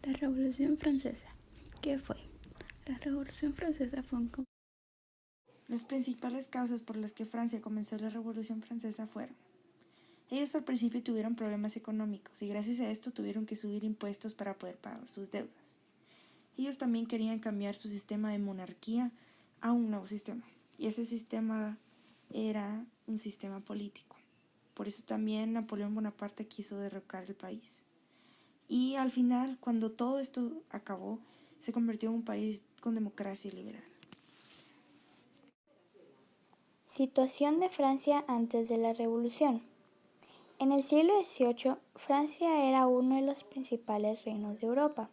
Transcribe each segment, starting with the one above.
La Revolución Francesa. ¿Qué fue? La Revolución Francesa fue un... Las principales causas por las que Francia comenzó la Revolución Francesa fueron: ellos al principio tuvieron problemas económicos y gracias a esto tuvieron que subir impuestos para poder pagar sus deudas. Ellos también querían cambiar su sistema de monarquía a un nuevo sistema, y ese sistema era un sistema político. Por eso también Napoleón Bonaparte quiso derrocar el país. Y al final, cuando todo esto acabó, se convirtió en un país con democracia liberal. Situación de Francia antes de la Revolución. En el siglo XVIII, Francia era uno de los principales reinos de Europa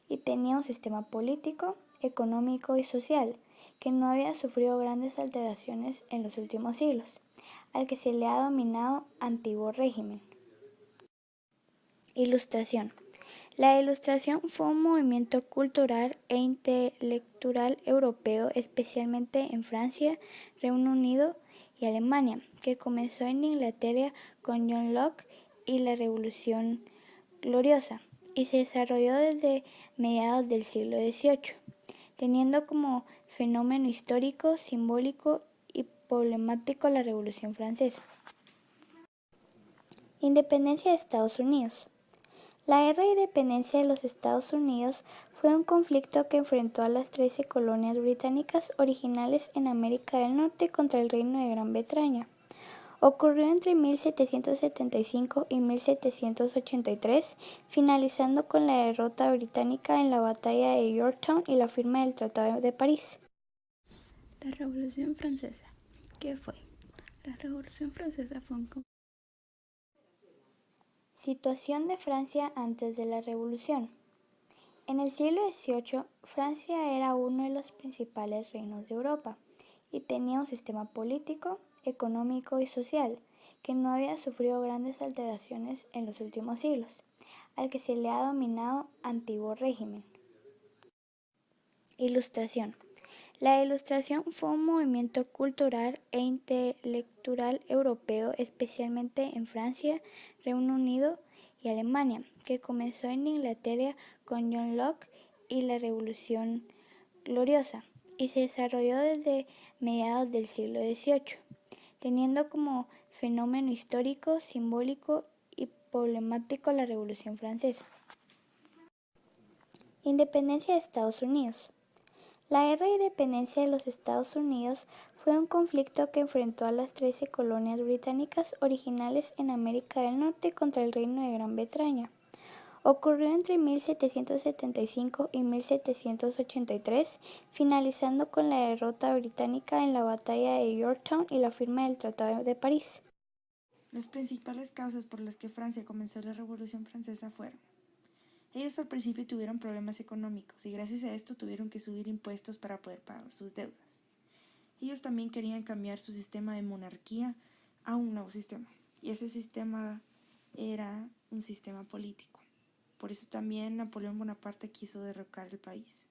y tenía un sistema político, económico y social que no había sufrido grandes alteraciones en los últimos siglos, al que se le ha denominado antiguo régimen. Ilustración. La Ilustración fue un movimiento cultural e intelectual europeo, especialmente en Francia, Reino Unido y Alemania, que comenzó en Inglaterra con John Locke y la Revolución Gloriosa, y se desarrolló desde mediados del siglo XVIII, teniendo como fenómeno histórico, simbólico y problemático la Revolución Francesa. Independencia de Estados Unidos. La Guerra de Independencia de los Estados Unidos fue un conflicto que enfrentó a las 13 colonias británicas originales en América del Norte contra el Reino de Gran Bretaña. Ocurrió entre 1775 y 1783, finalizando con la derrota británica en la batalla de Yorktown y la firma del Tratado de París. La Revolución Francesa. ¿Qué fue? La Revolución Francesa fue un... Situación de Francia antes de la Revolución. En el siglo XVIII, Francia era uno de los principales reinos de Europa y tenía un sistema político, económico y social que no había sufrido grandes alteraciones en los últimos siglos, al que se le ha denominado antiguo régimen. Ilustración. La Ilustración fue un movimiento cultural e intelectual europeo, especialmente en Francia, Reino Unido y Alemania, que comenzó en Inglaterra con John Locke y la Revolución Gloriosa, y se desarrolló desde mediados del siglo XVIII, teniendo como fenómeno histórico, simbólico y problemático la Revolución Francesa. Independencia de Estados Unidos. La Guerra de Independencia de los Estados Unidos fue un conflicto que enfrentó a las 13 colonias británicas originales en América del Norte contra el Reino de Gran Bretaña. Ocurrió entre 1775 y 1783, finalizando con la derrota británica en la batalla de Yorktown y la firma del Tratado de París. Las principales causas por las que Francia comenzó la Revolución Francesa fueron: ellos al principio tuvieron problemas económicos y gracias a esto tuvieron que subir impuestos para poder pagar sus deudas. Ellos también querían cambiar su sistema de monarquía a un nuevo sistema, y ese sistema era un sistema político. Por eso también Napoleón Bonaparte quiso derrocar el país.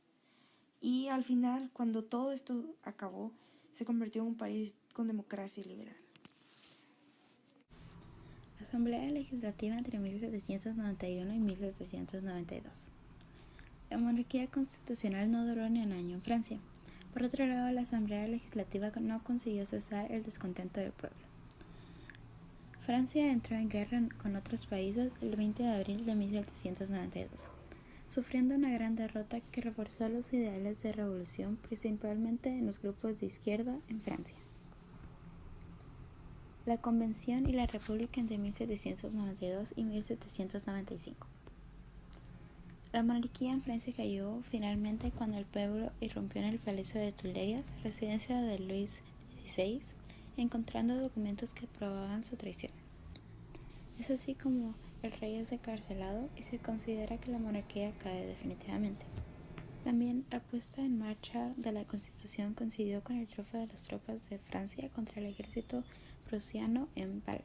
Y al final, cuando todo esto acabó, se convirtió en un país con democracia liberal. Asamblea Legislativa entre 1791 y 1792. La monarquía constitucional no duró ni un año en Francia. Por otro lado, la Asamblea Legislativa no consiguió cesar el descontento del pueblo. Francia entró en guerra con otros países el 20 de abril de 1792, sufriendo una gran derrota que reforzó los ideales de revolución, principalmente en los grupos de izquierda en Francia. La Convención y la República entre 1792 y 1795. La monarquía en Francia cayó finalmente cuando el pueblo irrumpió en el Palacio de Tuileries, residencia de Luis XVI, encontrando documentos que probaban su traición. Es así como el rey es encarcelado y se considera que la monarquía cae definitivamente. También la puesta en marcha de la Constitución coincidió con el triunfo de las tropas de Francia contra el ejército prusiano en Valmy.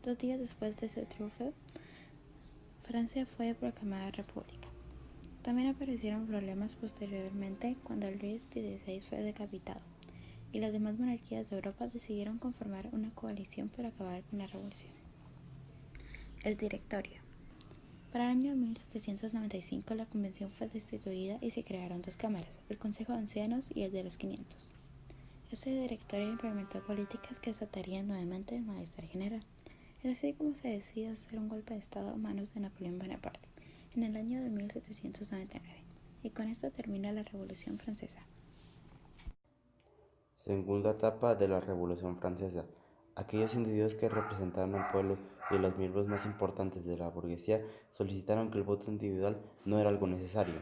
2 días después de ese triunfo, Francia fue proclamada república. También aparecieron problemas posteriormente cuando Luis XVI fue decapitado, y las demás monarquías de Europa decidieron conformar una coalición para acabar con la revolución. El Directorio. Para el año 1795 la convención fue destituida y se crearon dos cámaras, el Consejo de Ancianos y el de los 500. Este directorio implementó políticas que desatarían nuevamente el malestar general. Es así como se decidió hacer un golpe de estado a manos de Napoleón Bonaparte en el año de 1799, y con esto termina la Revolución Francesa. Segunda etapa de la Revolución Francesa. Aquellos individuos que representaban al pueblo y los miembros más importantes de la burguesía solicitaron que el voto individual no era algo necesario.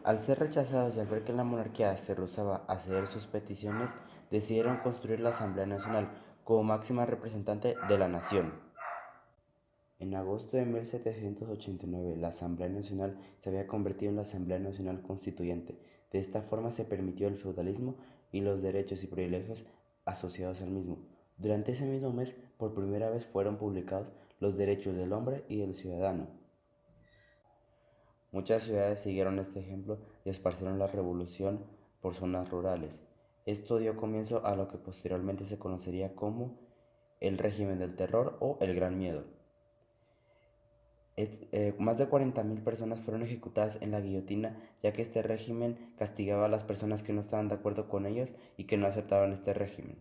Al ser rechazados y al ver que la monarquía se rehusaba a ceder sus peticiones, decidieron construir la Asamblea Nacional como máxima representante de la nación. En agosto de 1789, la Asamblea Nacional se había convertido en la Asamblea Nacional Constituyente. De esta forma se permitió el feudalismo y los derechos y privilegios asociados al mismo. Durante ese mismo mes, por primera vez fueron publicados los derechos del hombre y del ciudadano. Muchas ciudades siguieron este ejemplo y esparcieron la revolución por zonas rurales. Esto dio comienzo a lo que posteriormente se conocería como el régimen del terror o el Gran Miedo. Más de 40.000 personas fueron ejecutadas en la guillotina, ya que este régimen castigaba a las personas que no estaban de acuerdo con ellos y que no aceptaban este régimen.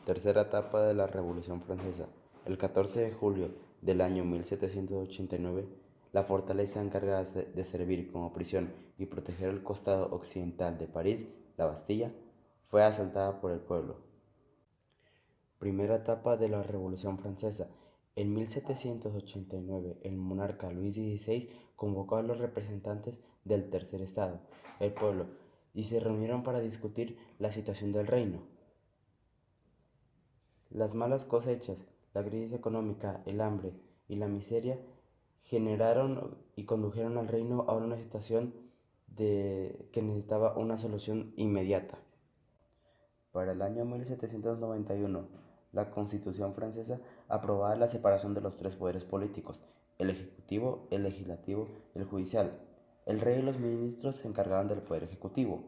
Tercera etapa de la Revolución Francesa. El 14 de julio del año 1789, la fortaleza encargada de servir como prisión y proteger el costado occidental de París, la Bastilla, fue asaltada por el pueblo. Primera etapa de la Revolución Francesa. En 1789, el monarca Luis XVI convocó a los representantes del Tercer Estado, el pueblo, y se reunieron para discutir la situación del reino. Las malas cosechas, la crisis económica, el hambre y la miseria generaron y condujeron al reino a una situación que necesitaba una solución inmediata. Para el año 1791, la Constitución francesa aprobaba la separación de los tres poderes políticos, el ejecutivo, el legislativo y el judicial. El rey y los ministros se encargaban del poder ejecutivo.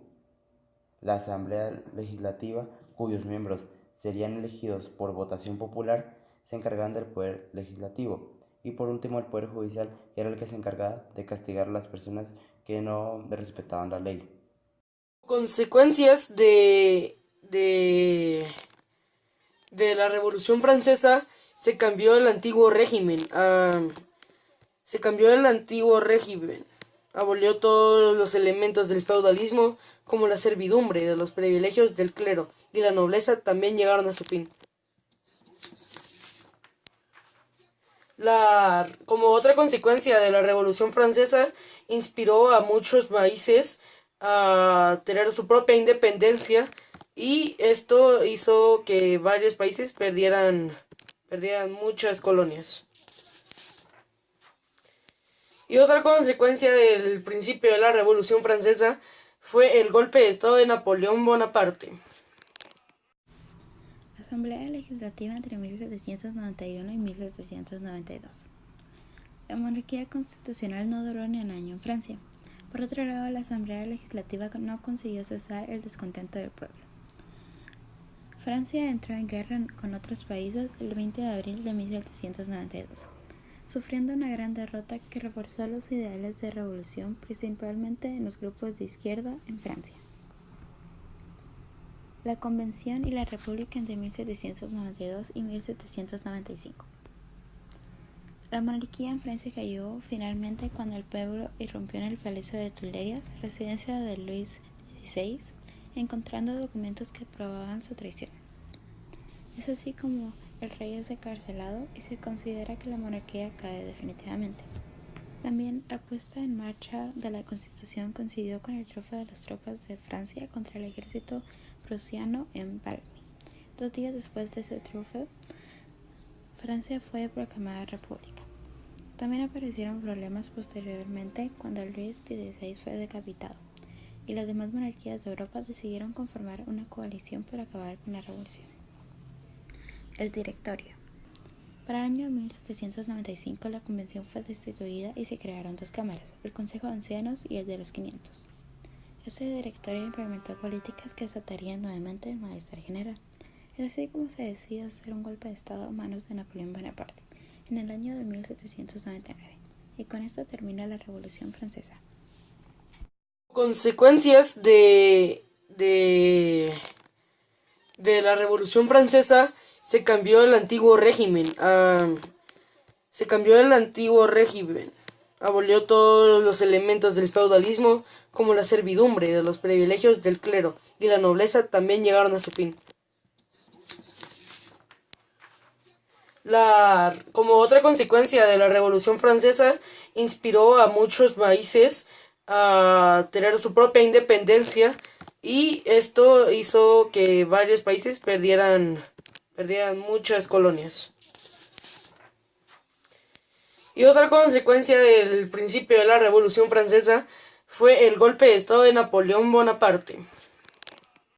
La Asamblea Legislativa, cuyos miembros serían elegidos por votación popular, se encargaban del poder legislativo. Y por último, el poder judicial, que era el que se encargaba de castigar a las personas que no respetaban la ley. Consecuencias de la Revolución Francesa, se cambió el antiguo régimen. Abolió todos los elementos del feudalismo, como la servidumbre, de los privilegios del clero y la nobleza también llegaron a su fin. Como otra consecuencia de la Revolución Francesa, inspiró a muchos países a tener su propia independencia, y esto hizo que varios países perdieran muchas colonias. Y otra consecuencia del principio de la Revolución Francesa fue el golpe de estado de Napoleón Bonaparte. Asamblea Legislativa entre 1791 y 1792. La monarquía constitucional no duró ni un año en Francia. Por otro lado, la Asamblea Legislativa no consiguió cesar el descontento del pueblo. Francia entró en guerra con otros países el 20 de abril de 1792, sufriendo una gran derrota que reforzó los ideales de revolución, principalmente en los grupos de izquierda en Francia. La Convención y la República entre 1792 y 1795. La monarquía en Francia cayó finalmente cuando el pueblo irrumpió en el Palacio de Tuileries, residencia de Luis XVI, encontrando documentos que probaban su traición. Es así como el rey es encarcelado y se considera que la monarquía cae definitivamente. También la puesta en marcha de la Constitución coincidió con el triunfo de las tropas de Francia contra el ejército prusiano en Valmy. 2 días después de ese triunfo, Francia fue proclamada república. También aparecieron problemas posteriormente cuando Luis XVI fue decapitado, y las demás monarquías de Europa decidieron conformar una coalición para acabar con la revolución. El Directorio. Para el año 1795 la convención fue destituida y se crearon dos cámaras, el Consejo de Ancianos y el de los 500. Este directorio implementó políticas que desatarían nuevamente el malestar general. Es así como se decidió hacer un golpe de estado a manos de Napoleón Bonaparte en el año de 1799. Y con esto termina la Revolución Francesa. Consecuencias de la Revolución Francesa se cambió el antiguo régimen. Abolió todos los elementos del feudalismo, como la servidumbre, de los privilegios del clero y la nobleza también llegaron a su fin. Como otra consecuencia de la Revolución Francesa, inspiró a muchos países a tener su propia independencia, y esto hizo que varios países perdieran muchas colonias. Y otra consecuencia del principio de la Revolución Francesa fue el golpe de Estado de Napoleón Bonaparte.